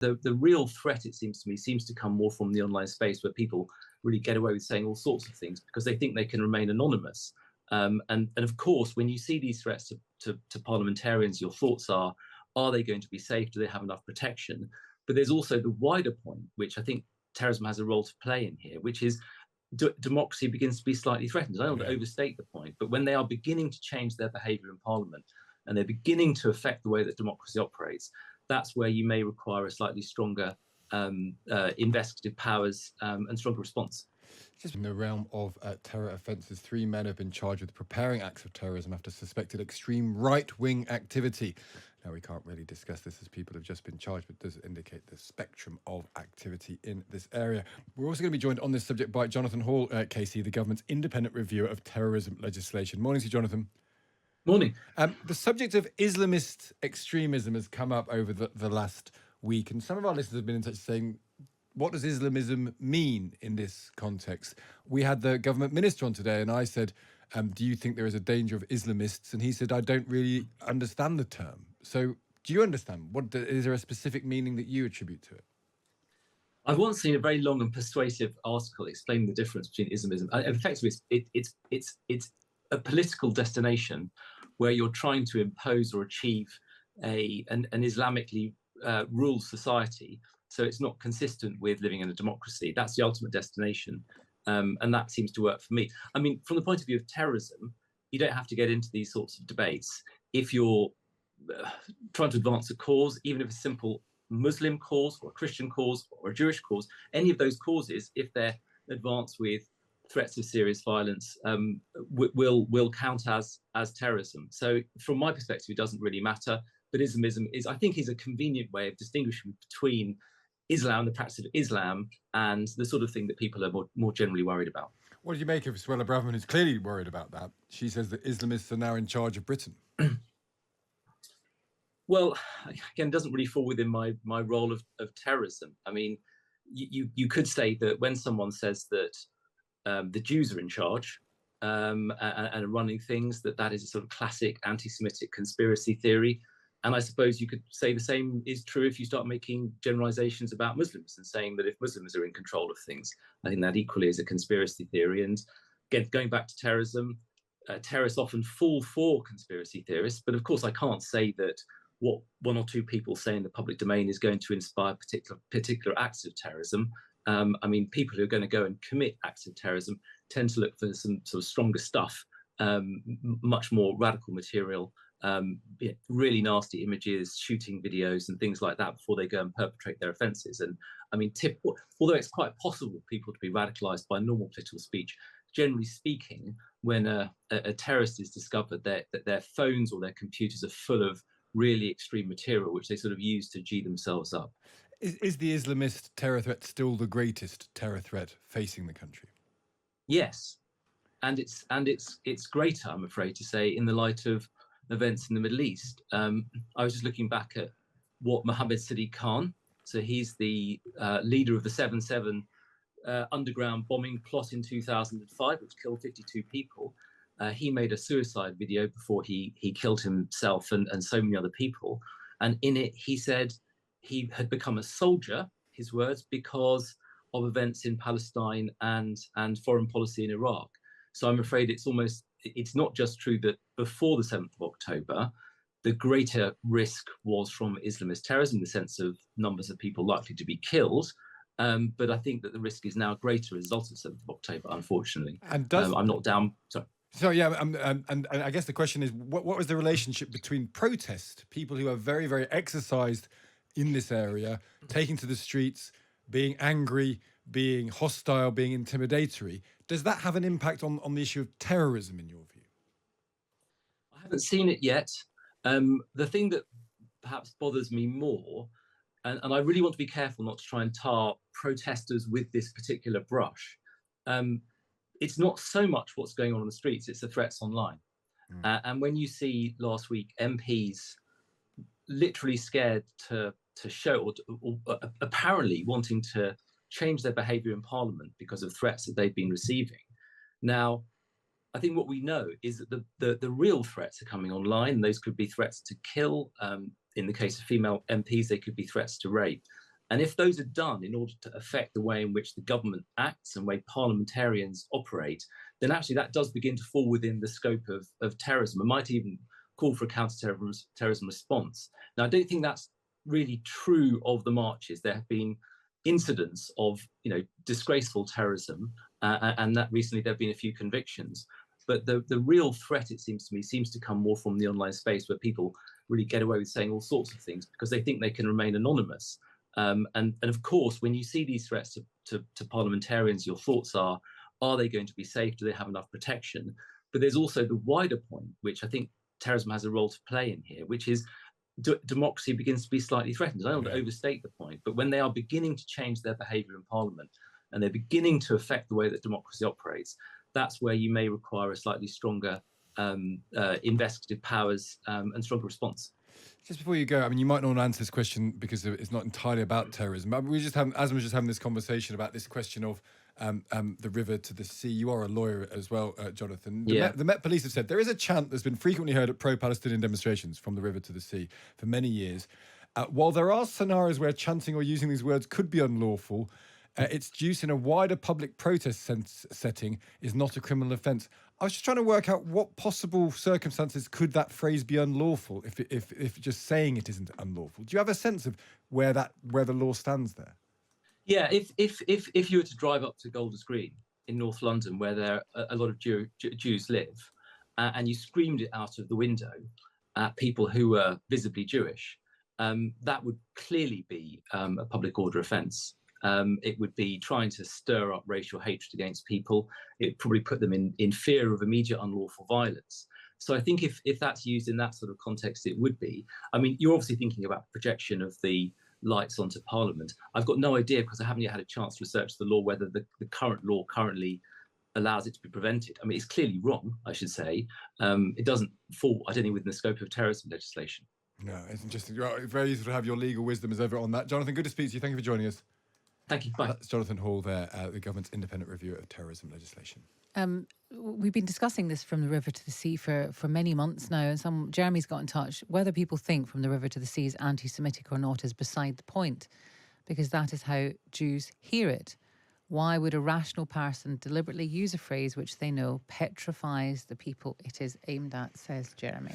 the real threat, it seems to me, seems to come more from the online space, where people really get away with saying all sorts of things because they think they can remain anonymous. And of course, when you see these threats to parliamentarians, your thoughts are they going to be safe? Do they have enough protection? But there's also the wider point, which I think terrorism has a role to play in here, which is democracy begins to be slightly threatened. I don't want to overstate the point, but when they are beginning to change their behavior in Parliament and they're beginning to affect the way that democracy operates, that's where you may require a slightly stronger investigative powers and stronger response. Just in the realm of terror offences, 3 men have been charged with preparing acts of terrorism after suspected extreme right-wing activity. Now, we can't really discuss this as people have just been charged, but it does indicate the spectrum of activity in this area. We're also going to be joined on this subject by Jonathan Hall, KC, the government's independent reviewer of terrorism legislation. Morning to you, Jonathan. Morning. The subject of Islamist extremism has come up over the last week, and some of our listeners have been in touch saying, what does Islamism mean in this context? We had the government minister on today, and I said, do you think there is a danger of Islamists? And he said, I don't really understand the term. So do you understand? Is there a specific meaning that you attribute to it? I've once seen a very long and persuasive article explaining the difference between Islamism. Effectively, it's a political destination where you're trying to impose or achieve an Islamically ruled society. So it's not consistent with living in a democracy. That's the ultimate destination. And that seems to work for me. I mean, from the point of view of terrorism, you don't have to get into these sorts of debates. If you're trying to advance a cause, even if it's a simple Muslim cause or a Christian cause or a Jewish cause, any of those causes, if they're advanced with threats of serious violence, will count as terrorism. So from my perspective, it doesn't really matter. But Islamism I think, is a convenient way of distinguishing between Islam, the practice of Islam, and the sort of thing that people are more generally worried about. What do you make of Suella Braverman, who's clearly worried about that? She says that Islamists are now in charge of Britain. Well, again, it doesn't really fall within my role of terrorism. I mean, you could say that when someone says that the Jews are in charge and are running things, that is a sort of classic anti-Semitic conspiracy theory. And I suppose you could say the same is true if you start making generalizations about Muslims and saying that if Muslims are in control of things. I think that equally is a conspiracy theory. And again, going back to terrorism, terrorists often fall for conspiracy theorists. But of course, I can't say that what one or two people say in the public domain is going to inspire particular acts of terrorism. I mean, people who are going to go and commit acts of terrorism tend to look for some sort of stronger stuff, much more radical material, really nasty images, shooting videos and things like that before they go and perpetrate their offences. And I mean, although it's quite possible for people to be radicalised by normal political speech, generally speaking, when a terrorist is discovered, that their phones or their computers are full of really extreme material, which they sort of use to G themselves up. Is the Islamist terror threat still the greatest terror threat facing the country? Yes, and it's greater, I'm afraid to say, in the light of events in the Middle East. I was just looking back at what Mohammed Sadiq Khan, so he's the leader of the 7/7 underground bombing plot in 2005, which killed 52 people. He made a suicide video before he killed himself and so many other people. And in it, he said he had become a soldier, his words, because of events in Palestine and foreign policy in Iraq. So I'm afraid it's not just true that before the 7th of October, the greater risk was from Islamist terrorism in the sense of numbers of people likely to be killed. But I think that the risk is now greater as a result of 7th of October, unfortunately. And I'm not down. Sorry. So, yeah, and I guess the question is, what was the relationship between protest, people who are very, very exercised in this area, taking to the streets, being angry, being hostile, being intimidatory? Does that have an impact on the issue of terrorism, in your view? I haven't seen it yet. The thing that perhaps bothers me more, and I really want to be careful not to try and tar protesters with this particular brush, it's not so much what's going on the streets, it's the threats online. And when you see last week MPs literally scared to show or apparently wanting to change their behaviour in Parliament because of threats that they've been receiving. Now, I think what we know is that the real threats are coming online, and those could be threats to kill. In the case of female MPs, they could be threats to rape. And if those are done in order to affect the way in which the government acts and way parliamentarians operate, then actually that does begin to fall within the scope of terrorism. It might even call for a counter-terrorism response. Now, I don't think that's really true of the marches. There have been incidents of, disgraceful terrorism, and that recently there have been a few convictions. But the real threat, it seems to me, seems to come more from the online space, where people really get away with saying all sorts of things because they think they can remain anonymous. And of course, when you see these threats to parliamentarians, your thoughts are they going to be safe? Do they have enough protection? But there's also the wider point, which I think terrorism has a role to play in here, which is democracy begins to be slightly threatened. I don't want to overstate the point, but when they are beginning to change their behavior in Parliament and they're beginning to affect the way that democracy operates, that's where you may require a slightly stronger investigative powers and stronger response. Just before you go, I mean, you might not want to answer this question because it's not entirely about terrorism. But Asma was just having this conversation about this question of the river to the sea. You are a lawyer as well, Jonathan. The Met Police have said there is a chant that's been frequently heard at pro-Palestinian demonstrations from the river to the sea for many years. While there are scenarios where chanting or using these words could be unlawful, its use in a wider public protest setting is not a criminal offence. I was just trying to work out what possible circumstances could that phrase be unlawful if just saying it isn't unlawful. Do you have a sense of where the law stands there? Yeah, if you were to drive up to Golders Green in North London, where there a lot of Jews live, and you screamed it out of the window at people who were visibly Jewish, that would clearly be a public order offence. It would be trying to stir up racial hatred against people. It would probably put them in fear of immediate unlawful violence. So I think if that's used in that sort of context, it would be. I mean, you're obviously thinking about projection of the lights onto Parliament. I've got no idea, because I haven't yet had a chance to research the law, whether the current law currently allows it to be prevented. I mean, it's clearly wrong, I should say. It doesn't fall, I don't think, within the scope of terrorism legislation. No, it's interesting. Very useful to have your legal wisdom as ever on that. Jonathan, good to speak to you. Thank you for joining us. Thank you. Bye. That's Jonathan Hall there, the government's independent review of terrorism legislation. We've been discussing this from the river to the sea for many months now, and Jeremy's got in touch. Whether people think from the river to the sea is anti-Semitic or not is beside the point, because that is how Jews hear it. Why would a rational person deliberately use a phrase which they know petrifies the people it is aimed at, says Jeremy.